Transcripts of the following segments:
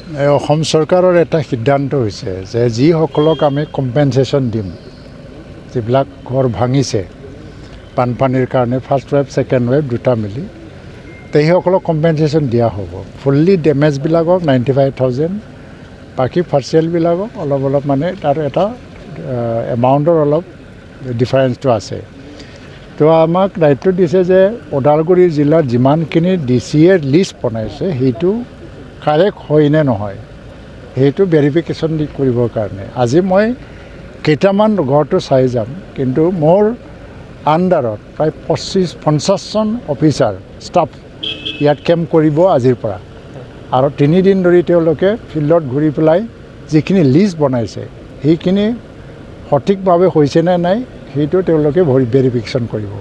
অসম চৰকাৰৰ এটা সিদ্ধান্ত হৈছে যে যিসকলক আমি কম্পেনচেশ্যন দিম, যিবিলাক ঘৰ ভাঙিছে বানপানীৰ কাৰণে, ফাৰ্ষ্ট ৱেভ ছেকেণ্ড ৱেভ দুটা মিলি, সেইসকলক কম্পেনচেশ্যন দিয়া হ'ব। ফুল্লি ডেমেজবিলাকক 95,000, বাকী পাৰ্চিয়েলবিলাকক অলপ মানে তাৰ এটা এমাউণ্টৰ অলপ ডিফাৰেঞ্চটো আছে। তো আমাক দায়িত্ব দিছে যে ওদালগুৰি জিলাৰ যিমানখিনি DCA লিষ্ট বনাইছে সেইটো কাৰেক্ট হয় নে নহয় সেইটো ভেৰিফিকেশ্যন কৰিবৰ কাৰণে আজি মই কেইটামান ঘৰটো চাই যাম, কিন্তু মোৰ আণ্ডাৰত প্ৰায় 50জন অফিচাৰ ষ্টাফ ইয়াত কেম্প কৰিব আজিৰ পৰা, আৰু 3 দিন ধৰি তেওঁলোকে ফিল্ডত ঘূৰি পেলাই যিখিনি লিষ্ট বনাইছে সেইখিনি সঠিকভাৱে হৈছে নে নাই সেইটো তেওঁলোকে ভেৰিফিকেশ্যন কৰিব।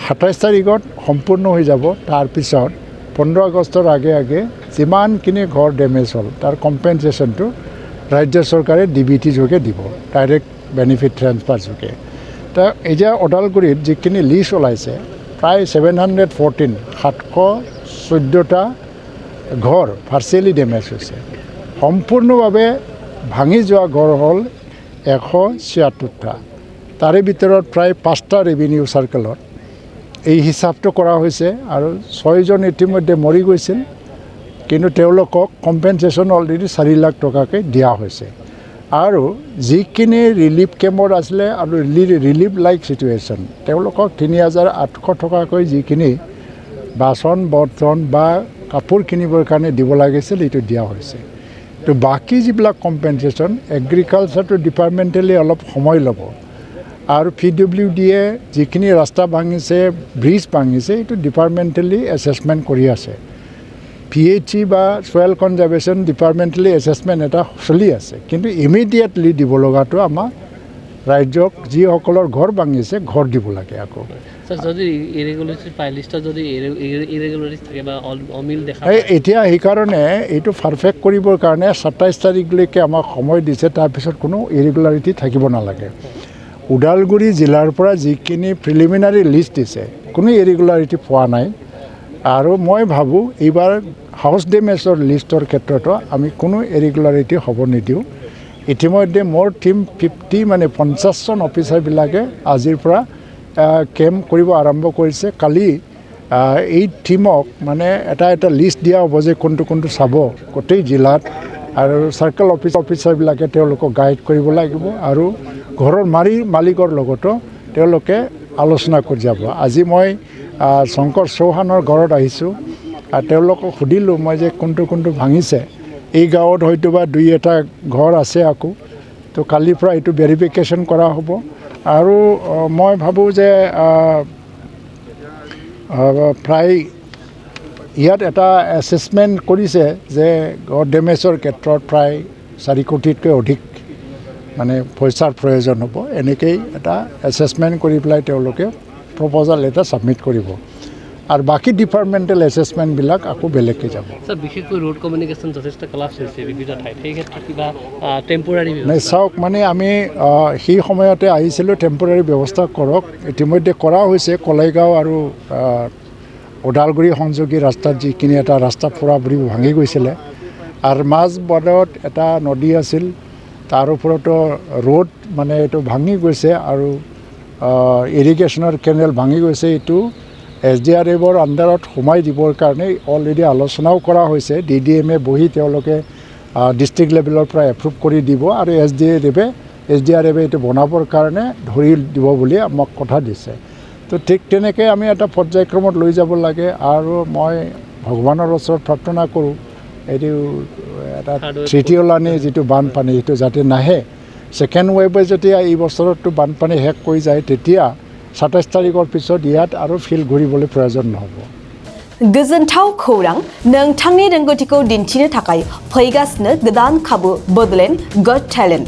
27 তাৰিখত সম্পূৰ্ণ হৈ যাব। তাৰপিছত 15 আগষ্টৰ আগে যিমানখিনি ঘৰ ডেমেজ হ'ল তাৰ কম্পেনচেশ্যনটো ৰাজ্য চৰকাৰে DBT যোগে দিব, ডাইৰেক্ট বেনিফিট ট্ৰেন্সফাৰ যোগে। তা এতিয়া ওদালগুৰিত যিখিনি লিষ্ট ওলাইছে প্ৰায় 714টা ঘৰ পাৰ্চিয়েলি ডেমেজ হৈছে। সম্পূৰ্ণভাৱে ভাঙি যোৱা ঘৰ হ'ল 176টা। তাৰে ভিতৰত প্ৰায় 5টা ৰেভিনিউ চাৰ্কেলত এই হিচাপটো কৰা হৈছে, আৰু 6জন ইতিমধ্যে মৰি গৈছিল, কিন্তু তেওঁলোকক কম্পেনচেশ্যন অলৰেডি 4 লাখ টকাকৈ দিয়া হৈছে। আৰু যিখিনি ৰিলিফ কেম্পত আছিলে আৰু ৰিলিফ লাইক চিটুৱেশ্যন তেওঁলোকক 3,800 টকাকৈ যিখিনি বাচন বৰ্তন বা কাপোৰ কিনিবৰ কাৰণে দিব লাগিছিল এইটো দিয়া হৈছে। তো বাকী যিবিলাক কম্পেনচেশ্যন এগ্ৰিকালচাৰটো ডিপাৰ্টমেণ্টেলি অলপ সময় ল'ব, আৰু PWDয়ে যিখিনি ৰাস্তা ভাঙিছে, ব্ৰিজ ভাঙিছে, এইটো ডিপাৰ্টমেণ্টেলি এছেছমেণ্ট কৰি আছে। PHE বা ছয়েল কনজাৰ্ভেশ্যন ডিপাৰ্টমেণ্টেলি এছেছমেণ্ট এটা চলি আছে, কিন্তু ইমিডিয়েটলি দিব লগাটো আমাৰ ৰাজ্যক যিসকলৰ ঘৰ ভাঙিছে ঘৰ দিব লাগে। আকৌ এতিয়া সেইকাৰণে এইটো পাৰফেক্ট কৰিবৰ কাৰণে 27 তাৰিখলৈকে আমাক সময় দিছে, তাৰপিছত কোনো ইৰেগুলাৰিটি থাকিব নালাগে। ওদালগুৰি জিলাৰ পৰা যিখিনি প্ৰিলিমিনাৰী লিষ্ট দিছে কোনো ইৰেগুলাৰিটি পোৱা নাই, আৰু মই ভাবোঁ এইবাৰ হাউচ ডেমেজৰ লিষ্টৰ ক্ষেত্ৰতো আমি কোনো ইৰেগুলাৰিটি হ'ব নিদিওঁ। ইতিমধ্যে মোৰ টীম 50জন অফিচাৰবিলাকে আজিৰ পৰা কেম্প কৰিব আৰম্ভ কৰিছে। কালি এই টীমক মানে এটা লিষ্ট দিয়া হ'ব যে কোনটো চাব গোটেই জিলাত, আৰু চাৰ্কেল অফিচাৰবিলাকে তেওঁলোকক গাইড কৰিব লাগিব, আৰু ঘৰৰ মালিকৰ লগতো তেওঁলোকে আলোচনা কৰি যাব। আজি মই শংকৰ চৌহানৰ ঘৰত আহিছোঁ, তেওঁলোকক সুধিলোঁ মই যে কোনটো ভাঙিছে, এই গাঁৱত হয়তো বা 2-এটা ঘৰ আছে আকৌ। তো কালিৰ পৰা এইটো ভেৰিফিকেশ্যন কৰা হ'ব, আৰু মই ভাবোঁ যে প্ৰায় ইয়াত এটা এছেছমেণ্ট কৰিছে যে ঘৰ ডেমেজৰ ক্ষেত্ৰত প্ৰায় 4 কোটিতকৈ অধিক মানে পইচাৰ প্ৰয়োজন হ'ব। এনেকেই এটা এছেছমেণ্ট কৰি পেলাই তেওঁলোকে প্ৰপ'জাল এটা ছাবমিট কৰিব, আৰু বাকী ডিপাৰ্টমেণ্টেল এছেছমেণ্টবিলাক আকৌ বেলেগকৈ যাব। বিশেষকৈ ৰোড কমিউনিকেশ্যন যথেষ্ট কলাপছ হৈছে বিভিন্ন ঠাইত, সেই ক্ষেত্ৰত কিবা টেম্পৰাৰী চাওক, মানে আমি সেই সময়তে আহিছিলোঁ টেম্পৰাৰী ব্যৱস্থা কৰক, ইতিমধ্যে কৰা হৈছে। কলাইগাঁও আৰু ওদালগুৰি সংযোগী ৰাস্তাত যিখিনি এটা ৰাস্তা পুৰাপুৰি ভাঙি গৈছিলে, আৰু মাজবাটত এটা নদী আছিল, তাৰ ওপৰতো ৰোড মানে এইটো ভাঙি গৈছে, আৰু ইৰিগেশ্যনৰ কেনেল ভাঙি গৈছে। এইটো SDRFৰ আণ্ডাৰত সোমাই দিবৰ কাৰণে অলৰেডি আলোচনাও কৰা হৈছে। DDMে বহি তেওঁলোকে ডিষ্ট্ৰিক্ট লেভেলৰ পৰা এপ্ৰুভ কৰি দিব, আৰু SDRFে এইটো বনাবৰ কাৰণে ধৰি দিব বুলি আমাক কথা দিছে। তো ঠিক তেনেকৈ আমি এটা পৰ্যায়ক্ৰমত লৈ যাব লাগে, আৰু মই ভগৱানৰ ওচৰত প্ৰাৰ্থনা কৰোঁ এইটো এটা তৃতীয়লানি যিটো বানপানী সেইটো যাতে নাহে। ছেকেণ্ড ৱেভে যেতিয়া এই বছৰতো বানপানী শেষ কৰি যায়, তেতিয়া 27 তাৰিখৰ পিছত ইয়াত আৰু ফিল্ড ঘূৰিবলৈ প্ৰয়োজন নহ'ব। गोजोनथाव खौरां नोंथांनि रोंगौथिखौ दिन्थिनो थाखाय फैगासिनो गोदान खाबु बडलेण्ड गट टेलेन्ट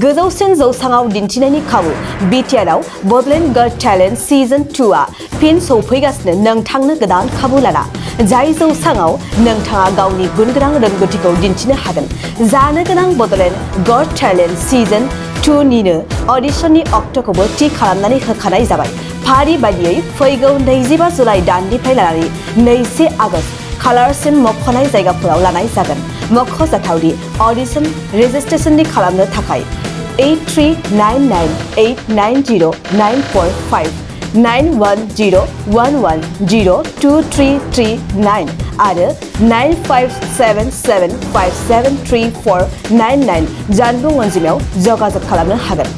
गोजौसिन जौसाङाव दिन्थिनायनि खाबु बिटिआरआव बडलेण्ड गट टेलेन्ट सिजन 2आ फिन सौफैगासिनो नोंथांनो गोदान खाबु लाना जाय जौसाङाव नोंथाङा गावनि गुनगोनां रोंगौथिखौ दिन्थिनो हागोन। जानो गोनां बडलेण्ड गट टेलेन्ट सिजन 2निनो अडिशननि अक्ट'खौबो थि खालामनानै होखानाय जाबाय। फारि बायदियै फैगौ 25 जुलाइ दाननिफ्राय लानानै 2 आगस्त खालारसिम मख'नाय जायगाफोराव लानाय जागोन। मख'जाथावदि अडिसन रेजिस्ट्रेशननि खालामनो थाखाय 8399890945 9101102339 आरो 9577573499 जानबुं अनजिमायाव जगाजग खालामनो हागोन।